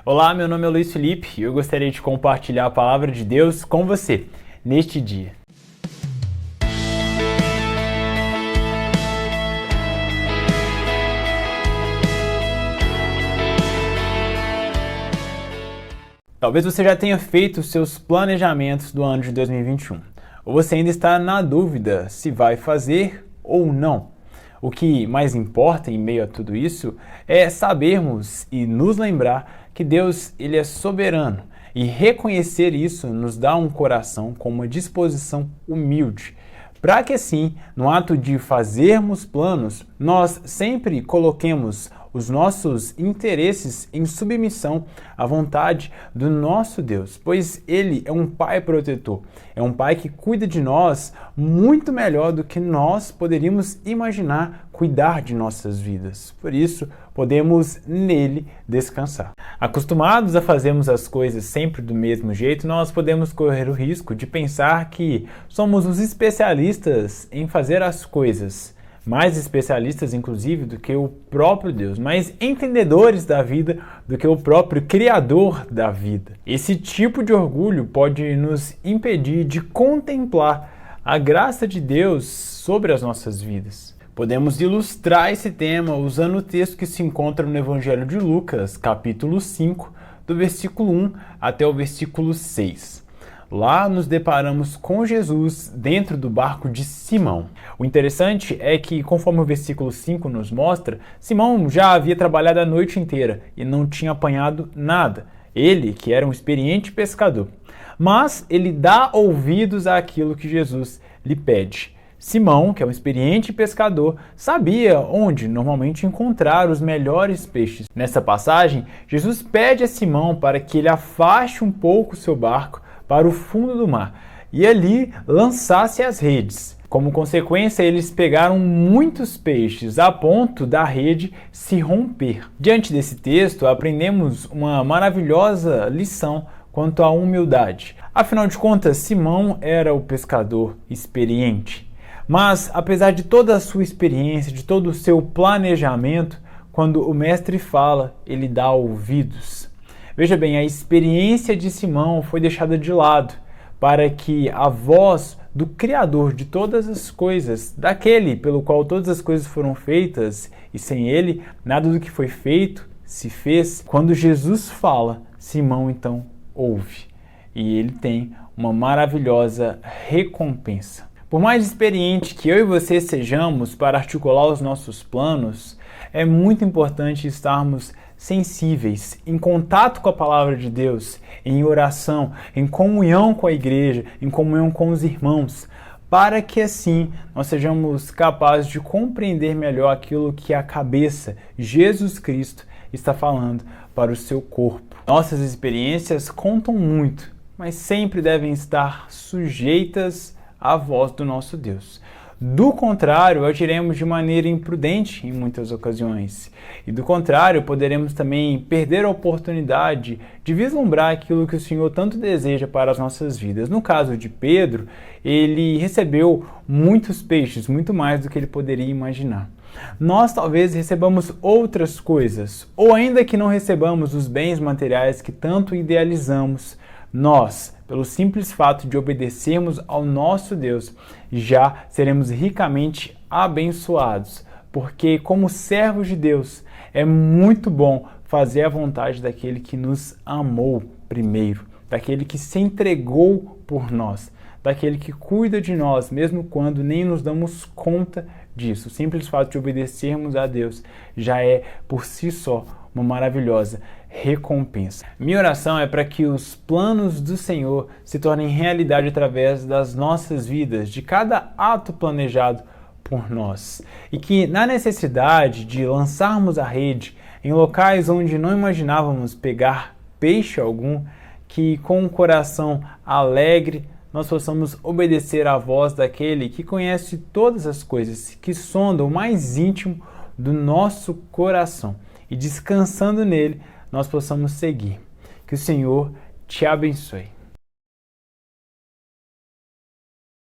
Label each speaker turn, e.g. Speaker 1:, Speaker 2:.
Speaker 1: Olá, meu nome é Luiz Felipe e eu gostaria de compartilhar a palavra de Deus com você neste dia. Talvez você já tenha feito os seus planejamentos do ano de 2021, ou você ainda está na dúvida se vai fazer ou não. O que mais importa em meio a tudo isso é sabermos e nos lembrar que Deus ele é soberano, e reconhecer isso nos dá um coração com uma disposição humilde, para que assim, no ato de fazermos planos, nós sempre coloquemos os nossos interesses em submissão à vontade do nosso Deus, pois Ele é um Pai protetor, é um Pai que cuida de nós muito melhor do que nós poderíamos imaginar cuidar de nossas vidas. Por isso, podemos nele descansar. Acostumados a fazermos as coisas sempre do mesmo jeito, nós podemos correr o risco de pensar que somos os especialistas em fazer as coisas, mais especialistas, inclusive, do que o próprio Deus, mais entendedores da vida do que o próprio Criador da vida. Esse tipo de orgulho pode nos impedir de contemplar a graça de Deus sobre as nossas vidas. Podemos ilustrar esse tema usando o texto que se encontra no Evangelho de Lucas, capítulo 5, do versículo 1 até o versículo 6. Lá nos deparamos com Jesus dentro do barco de Simão. O interessante é que, conforme o versículo 5 nos mostra, Simão já havia trabalhado a noite inteira e não tinha apanhado nada. Ele, que era um experiente pescador. Mas ele dá ouvidos àquilo que Jesus lhe pede. Simão, que é um experiente pescador, sabia onde normalmente encontrar os melhores peixes. Nessa passagem, Jesus pede a Simão para que ele afaste um pouco o seu barco para o fundo do mar e ali lançasse as redes. Como consequência, eles pegaram muitos peixes a ponto da rede se romper. Diante desse texto, aprendemos uma maravilhosa lição quanto à humildade. Afinal de contas, Simão era o pescador experiente. Mas, apesar de toda a sua experiência, de todo o seu planejamento, quando o mestre fala, ele dá ouvidos. Veja bem, a experiência de Simão foi deixada de lado para que a voz do Criador de todas as coisas, daquele pelo qual todas as coisas foram feitas, e sem ele, nada do que foi feito se fez. Quando Jesus fala, Simão então ouve, e ele tem uma maravilhosa recompensa. Por mais experiente que eu e você sejamos para articular os nossos planos, é muito importante estarmos sensíveis, em contato com a palavra de Deus, em oração, em comunhão com a igreja, em comunhão com os irmãos, para que assim nós sejamos capazes de compreender melhor aquilo que a cabeça, Jesus Cristo, está falando para o seu corpo. Nossas experiências contam muito, mas sempre devem estar sujeitas à voz do nosso Deus. Do contrário, agiremos de maneira imprudente em muitas ocasiões. E do contrário, poderemos também perder a oportunidade de vislumbrar aquilo que o Senhor tanto deseja para as nossas vidas. No caso de Pedro, ele recebeu muitos peixes, muito mais do que ele poderia imaginar. Nós talvez recebamos outras coisas, ou ainda que não recebamos os bens materiais que tanto idealizamos, nós, pelo simples fato de obedecermos ao nosso Deus, já seremos ricamente abençoados, porque como servos de Deus, é muito bom fazer a vontade daquele que nos amou primeiro, daquele que se entregou por nós, daquele que cuida de nós, mesmo quando nem nos damos conta disso. O simples fato de obedecermos a Deus já é, por si só, uma maravilhosa recompensa. Minha oração é para que os planos do Senhor se tornem realidade através das nossas vidas, de cada ato planejado por nós. E que na necessidade de lançarmos a rede em locais onde não imaginávamos pegar peixe algum, que com um coração alegre nós possamos obedecer à voz daquele que conhece todas as coisas, que sonda o mais íntimo do nosso coração. E descansando nele, nós possamos seguir. Que o Senhor te abençoe.